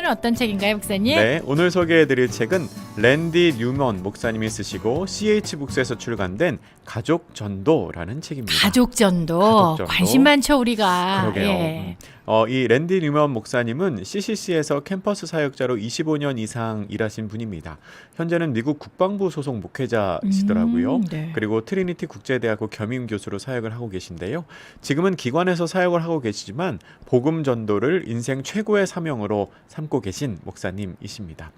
오늘은 어떤 책인가요, 목사님? 네, 오늘 소개해드릴 책은 랜디 뉴먼 목사님이 쓰시고 CH북스에서 출간된 가족 전도라는 책입니다. 가족 전도. 가족 전도. 관심 많죠, 우리가. 그러게요. 예. 이 랜디 뉴먼 목사님은 CCC에서 캠퍼스 사역자로 25년 이상 일하신 분입니다. 현재는 미국 국방부 소속 목회자시더라고요. 네. 그리고 트리니티 국제대학교 겸임 교수로 사역을 하고 계신데요. 지금은 기관에서 사역을 하고 계시지만 복음 전도를 인생 최고의 사명으로 삼고 계신 목사님이십니다.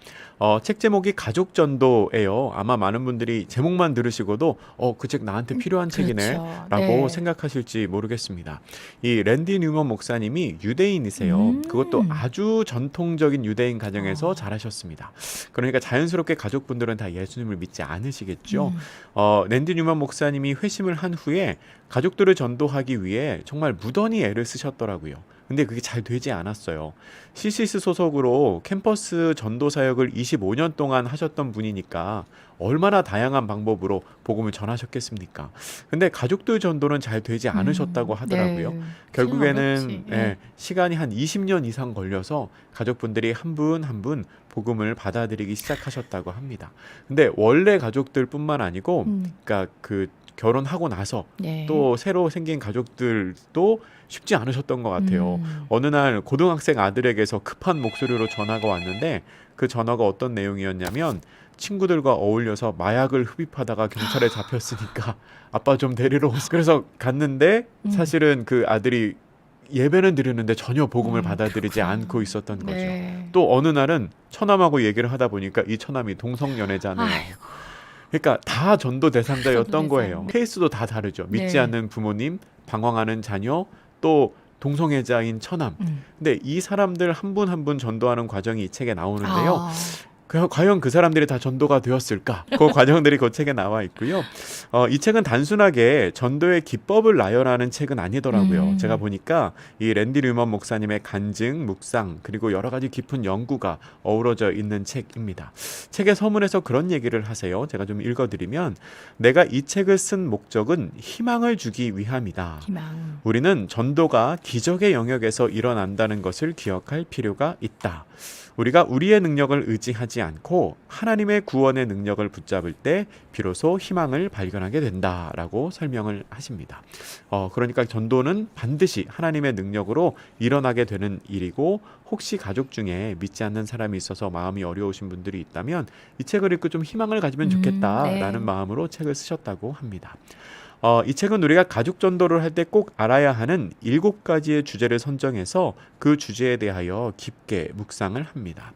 책 제목이 가족 전도예요. 아마 많은 분들이 제목만 들으시고도 그 책 나한테 필요한 책이네 그렇죠. 라고 네. 생각하실지 모르겠습니다. 이 랜디 뉴먼 목사님이 유대인이세요. 그것도 아주 전통적인 유대인 가정에서 자라셨습니다. 그러니까 자연스럽게 가족분들은 다 예수님을 믿지 않으시겠죠. 랜디 뉴먼 목사님이 회심을 한 후에 가족들을 전도하기 위해 정말 무던히 애를 쓰셨더라고요. 근데 그게 잘 되지 않았어요. CCC 소속으로 캠퍼스 전도 사역을 25년 동안 하셨던 분이니까 얼마나 다양한 방법으로 복음을 전하셨겠습니까? 근데 가족들 전도는 잘 되지 않으셨다고 하더라고요. 네. 결국에는 어렵지. 예. 시간이 한 20년 이상 걸려서 가족분들이 한 분 한 분 복음을 받아들이기 시작하셨다고 합니다. 근데 원래 가족들뿐만 아니고 그러니까 그 결혼하고 나서 네. 또 새로 생긴 가족들도 쉽지 않으셨던 것 같아요. 어느 날 고등학생 아들에게서 급한 목소리로 전화가 왔는데 그 전화가 어떤 내용이었냐면 친구들과 어울려서 마약을 흡입하다가 경찰에 잡혔으니까 아빠 좀 데리러 오세요. 그래서 갔는데 사실은 그 아들이 예배는 드렸는데 전혀 복음을 받아들이지 그렇구나. 않고 있었던 거죠. 네. 또 어느 날은 처남하고 얘기를 하다 보니까 이 처남이 동성연애자네요. 아이고. 그러니까 다 전도 대상자였던 전도 거예요. 대상. 케이스도 다 다르죠. 믿지 네. 않는 부모님, 방황하는 자녀, 또 동성애자인 처남. 근데 이 사람들 한 분 한 분 전도하는 과정이 이 책에 나오는데요. 아. 과연 그 사람들이 다 전도가 되었을까? 그 과정들이 그 책에 나와 있고요. 이 책은 단순하게 전도의 기법을 나열하는 책은 아니더라고요. 제가 보니까 이 랜디 류먼 목사님의 간증, 묵상, 그리고 여러 가지 깊은 연구가 어우러져 있는 책입니다. 책의 서문에서 그런 얘기를 하세요. 제가 좀 읽어드리면 내가 이 책을 쓴 목적은 희망을 주기 위함이다. 희망. 우리는 전도가 기적의 영역에서 일어난다는 것을 기억할 필요가 있다. 우리가 우리의 능력을 의지하지 않고 하나님의 구원의 능력을 붙잡을 때 비로소 희망을 발견하게 된다라고 설명을 하십니다. 그러니까 전도는 반드시 하나님의 능력으로 일어나게 되는 일이고 혹시 가족 중에 믿지 않는 사람이 있어서 마음이 어려우신 분들이 있다면 이 책을 읽고 좀 희망을 가지면 좋겠다라는 네. 마음으로 책을 쓰셨다고 합니다. 이 책은 우리가 가족 전도를 할 때 꼭 알아야 하는 7가지의 주제를 선정해서 그 주제에 대하여 깊게 묵상을 합니다.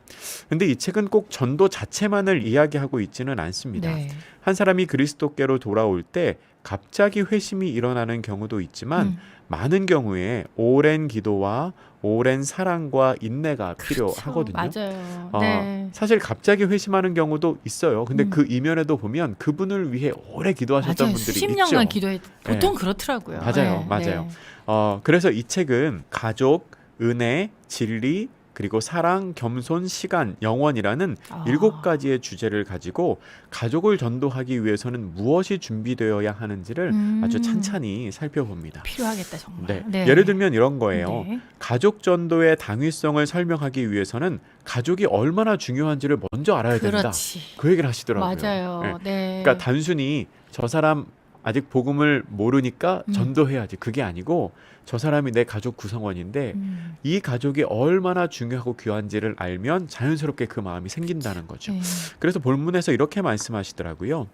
근데 이 책은 꼭 전도 자체만을 이야기하고 있지는 않습니다. 네. 한 사람이 그리스도께로 돌아올 때 갑자기 회심이 일어나는 경우도 있지만 많은 경우에 오랜 기도와 오랜 사랑과 인내가 필요하거든요. 맞아요. 네. 사실 갑자기 회심하는 경우도 있어요. 근데 그 이면에도 보면 그분을 위해 오래 기도하셨던 맞아요. 분들이 수십 있죠. 년간 기도해. 보통 네. 그렇더라고요. 맞아요, 네. 맞아요. 네. 그래서 이 책은 가족, 은혜, 진리, 그리고 사랑, 겸손, 시간, 영원이라는 7가지의 주제를 가지고 가족을 전도하기 위해서는 무엇이 준비되어야 하는지를 아주 찬찬히 살펴봅니다. 필요하겠다 정말. 네. 네. 예를 들면 이런 거예요. 네. 가족 전도의 당위성을 설명하기 위해서는 가족이 얼마나 중요한지를 먼저 알아야 된다. 그렇지. 그 얘기를 하시더라고요. 맞아요. 네. 네. 그러니까 단순히 저 사람 아직 복음을 모르니까 전도해야지 그게 아니고 저 사람이 내 가족 구성원인데 이 가족이 얼마나 중요하고 귀한지를 알면 자연스럽게 그 마음이 생긴다는 거죠. 네. 그래서 본문에서 이렇게 말씀하시더라고요.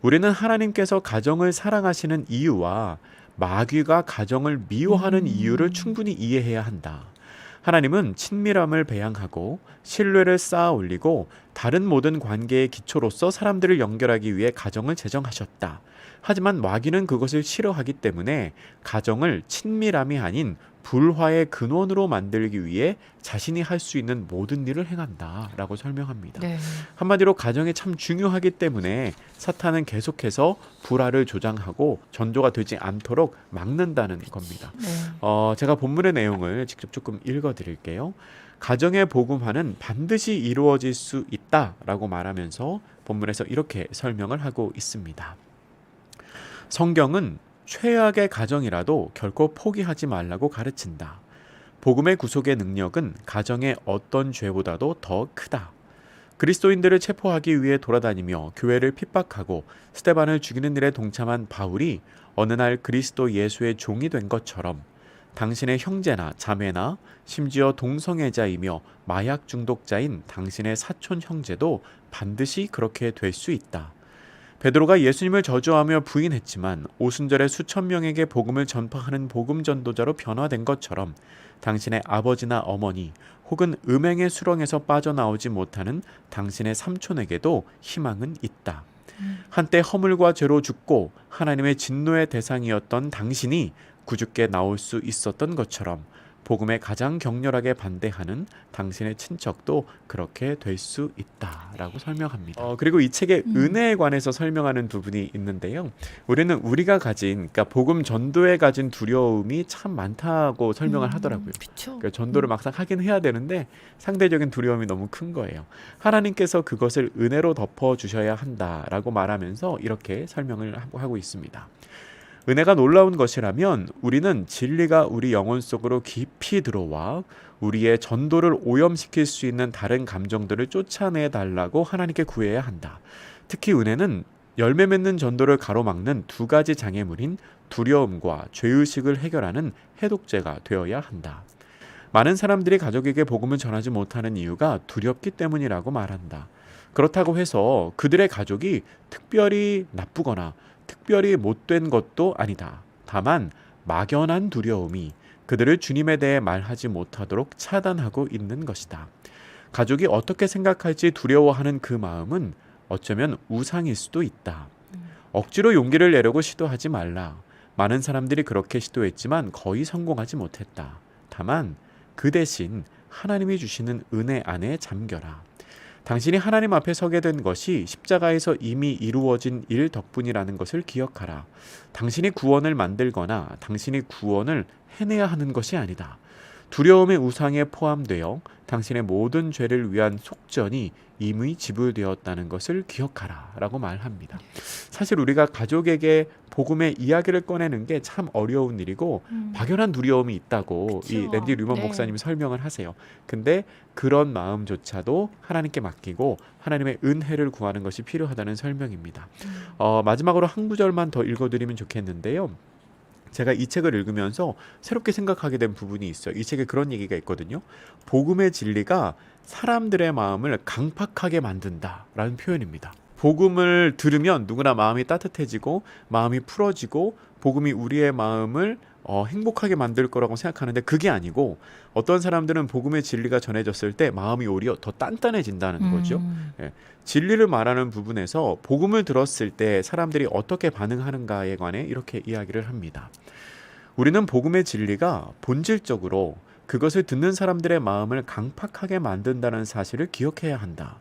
우리는 하나님께서 가정을 사랑하시는 이유와 마귀가 가정을 미워하는 이유를 충분히 이해해야 한다. 하나님은 친밀함을 배양하고 신뢰를 쌓아 올리고 다른 모든 관계의 기초로서 사람들을 연결하기 위해 가정을 제정하셨다. 하지만 마귀는 그것을 싫어하기 때문에 가정을 친밀함이 아닌 불화의 근원으로 만들기 위해 자신이 할 수 있는 모든 일을 행한다 라고 설명합니다. 네. 한마디로 가정이 참 중요하기 때문에 사탄은 계속해서 불화를 조장하고 전도가 되지 않도록 막는다는 겁니다. 네. 제가 본문의 내용을 직접 조금 읽어드릴게요. 가정의 복음화는 반드시 이루어질 수 있다라고 말하면서 본문에서 이렇게 설명을 하고 있습니다. 성경은 최악의 가정이라도 결코 포기하지 말라고 가르친다. 복음의 구속의 능력은 가정의 어떤 죄보다도 더 크다. 그리스도인들을 체포하기 위해 돌아다니며 교회를 핍박하고 스데반을 죽이는 일에 동참한 바울이 어느 날 그리스도 예수의 종이 된 것처럼 당신의 형제나 자매나 심지어 동성애자이며 마약 중독자인 당신의 사촌 형제도 반드시 그렇게 될 수 있다. 베드로가 예수님을 저주하며 부인했지만 오순절에 수천 명에게 복음을 전파하는 복음 전도자로 변화된 것처럼 당신의 아버지나 어머니 혹은 음행의 수렁에서 빠져나오지 못하는 당신의 삼촌에게도 희망은 있다. 한때 허물과 죄로 죽고 하나님의 진노의 대상이었던 당신이 구주께 나올 수 있었던 것처럼 복음에 가장 격렬하게 반대하는 당신의 친척도 그렇게 될 수 있다라고 설명합니다. 그리고 이 책의 은혜에 관해서 설명하는 부분이 있는데요. 우리는 우리가 가진, 그러니까 복음 전도에 가진 두려움이 참 많다고 설명을 하더라고요. 그쵸. 그러니까 전도를 막상 하긴 해야 되는데 상대적인 두려움이 너무 큰 거예요. 하나님께서 그것을 은혜로 덮어주셔야 한다라고 말하면서 이렇게 설명을 하고 있습니다. 은혜가 놀라운 것이라면 우리는 진리가 우리 영혼 속으로 깊이 들어와 우리의 전도를 오염시킬 수 있는 다른 감정들을 쫓아내 달라고 하나님께 구해야 한다. 특히 은혜는 열매 맺는 전도를 가로막는 두 가지 장애물인 두려움과 죄의식을 해결하는 해독제가 되어야 한다. 많은 사람들이 가족에게 복음을 전하지 못하는 이유가 두렵기 때문이라고 말한다. 그렇다고 해서 그들의 가족이 특별히 나쁘거나 특별히 못된 것도 아니다. 다만 막연한 두려움이 그들을 주님에 대해 말하지 못하도록 차단하고 있는 것이다. 가족이 어떻게 생각할지 두려워하는 그 마음은 어쩌면 우상일 수도 있다. 억지로 용기를 내려고 시도하지 말라. 많은 사람들이 그렇게 시도했지만 거의 성공하지 못했다. 다만 그 대신 하나님이 주시는 은혜 안에 잠겨라. 당신이 하나님 앞에 서게 된 것이 십자가에서 이미 이루어진 일 덕분이라는 것을 기억하라. 당신이 구원을 만들거나 당신이 구원을 해내야 하는 것이 아니다. 두려움의 우상에 포함되어 당신의 모든 죄를 위한 속전이 이미 지불되었다는 것을 기억하라 라고 말합니다. 사실 우리가 가족에게 복음의 이야기를 꺼내는 게 참 어려운 일이고 막연한 두려움이 있다고 그쵸. 이 랜디 류먼 네. 목사님이 설명을 하세요. 근데 그런 마음조차도 하나님께 맡기고 하나님의 은혜를 구하는 것이 필요하다는 설명입니다. 마지막으로 한 구절만 더 읽어드리면 좋겠는데요. 제가 이 책을 읽으면서 새롭게 생각하게 된 부분이 있어요. 이 책에 그런 얘기가 있거든요. 복음의 진리가 사람들의 마음을 강팍하게 만든다라는 표현입니다. 복음을 들으면 누구나 마음이 따뜻해지고 마음이 풀어지고 복음이 우리의 마음을 행복하게 만들 거라고 생각하는데 그게 아니고 어떤 사람들은 복음의 진리가 전해졌을 때 마음이 오히려 더 단단해진다는 거죠. 예. 진리를 말하는 부분에서 복음을 들었을 때 사람들이 어떻게 반응하는가에 관해 이렇게 이야기를 합니다. 우리는 복음의 진리가 본질적으로 그것을 듣는 사람들의 마음을 강팍하게 만든다는 사실을 기억해야 한다.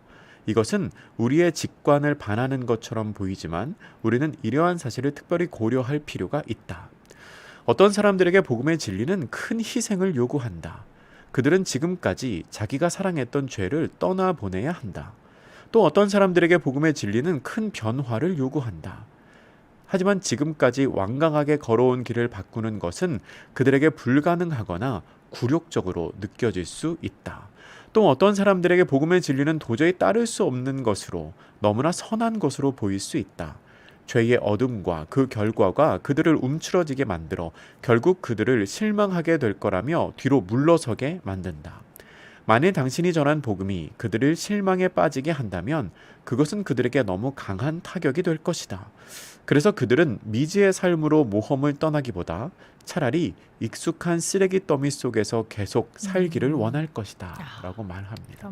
이것은 우리의 직관을 반하는 것처럼 보이지만 우리는 이러한 사실을 특별히 고려할 필요가 있다. 어떤 사람들에게 복음의 진리는 큰 희생을 요구한다. 그들은 지금까지 자기가 사랑했던 죄를 떠나보내야 한다. 또 어떤 사람들에게 복음의 진리는 큰 변화를 요구한다. 하지만 지금까지 완강하게 걸어온 길을 바꾸는 것은 그들에게 불가능하거나 굴욕적으로 느껴질 수 있다. 또 어떤 사람들에게 복음의 진리는 도저히 따를 수 없는 것으로 너무나 선한 것으로 보일 수 있다. 죄의 어둠과 그 결과가 그들을 움츠러지게 만들어 결국 그들을 실망하게 될 거라며 뒤로 물러서게 만든다. 만일 당신이 전한 복음이 그들을 실망에 빠지게 한다면 그것은 그들에게 너무 강한 타격이 될 것이다. 그래서 그들은 미지의 삶으로 모험을 떠나기보다 차라리 익숙한 쓰레기 더미 속에서 계속 살기를 원할 것이다 라고 말합니다.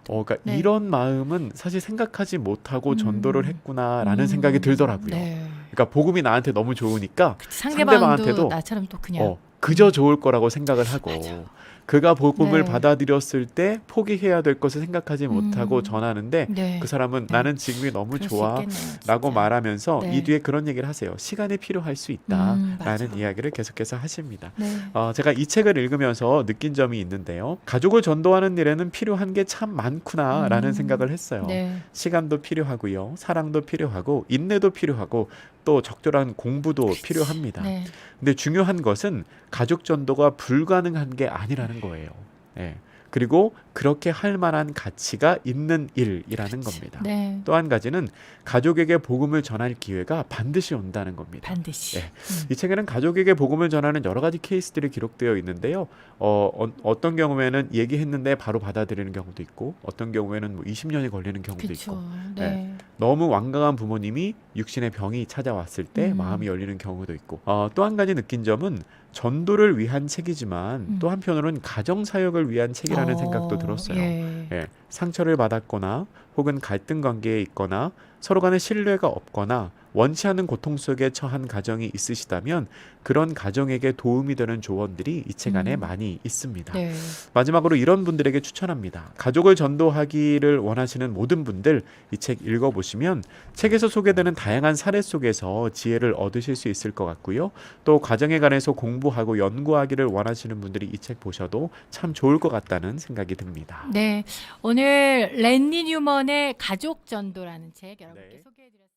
그러니까 네. 이런 마음은 사실 생각하지 못하고 전도를 했구나라는 생각이 들더라고요. 네. 그러니까 복음이 나한테 너무 좋으니까 상대방한테도 상대방한테도 나처럼 또 그냥 그저 좋을 거라고 생각을 하고 맞아. 그가 복음을 네. 받아들였을 때 포기해야 될 것을 생각하지 못하고 전하는데 네. 그 사람은 네. 나는 지금이 너무 그럴 수 좋아 있겠네요, 라고 진짜. 말하면서 네. 이 뒤에 그런 얘기를 하세요. 시간이 필요할 수 있다 맞아. 라는 이야기를 계속해서 하십니다. 네. 제가 이 책을 읽으면서 느낀 점이 있는데요. 가족을 전도하는 일에는 필요한 게 참 많구나 라는 생각을 했어요. 네. 시간도 필요하고요. 사랑도 필요하고 인내도 필요하고 또 적절한 공부도 필요합니다. 네. 근데 중요한 것은 가족 전도가 불가능한 게 아니라는 거예요. 예. 그리고 그렇게 할 만한 가치가 있는 일이라는 겁니다. 네. 또 한 가지는 가족에게 복음을 전할 기회가 반드시 온다는 겁니다. 반드시. 예. 이 책에는 가족에게 복음을 전하는 여러 가지 케이스들이 기록되어 있는데요. 어떤 경우에는 얘기했는데 바로 받아들이는 경우도 있고 어떤 경우에는 뭐 20년이 걸리는 경우도 있고 그렇죠. 네. 너무 완강한 부모님이 육신의 병이 찾아왔을 때 마음이 열리는 경우도 있고 또 한 가지 느낀 점은 전도를 위한 책이지만 또 한편으로는 가정사역을 위한 책이라는 생각도 들었어요. 예. 예, 상처를 받았거나 혹은 갈등 관계에 있거나 서로 간에 신뢰가 없거나 원치 않는 고통 속에 처한 가정이 있으시다면 그런 가정에게 도움이 되는 조언들이 이 책 안에 많이 있습니다. 네. 마지막으로 이런 분들에게 추천합니다. 가족을 전도하기를 원하시는 모든 분들 이 책 읽어보시면 책에서 소개되는 다양한 사례 속에서 지혜를 얻으실 수 있을 것 같고요. 또 가정에 관해서 공부하고 연구하기를 원하시는 분들이 이 책 보셔도 참 좋을 것 같다는 생각이 듭니다. 네. 오늘 랜디 뉴먼의 가족 전도라는 책 여러분께 네. 소개해드렸습니다.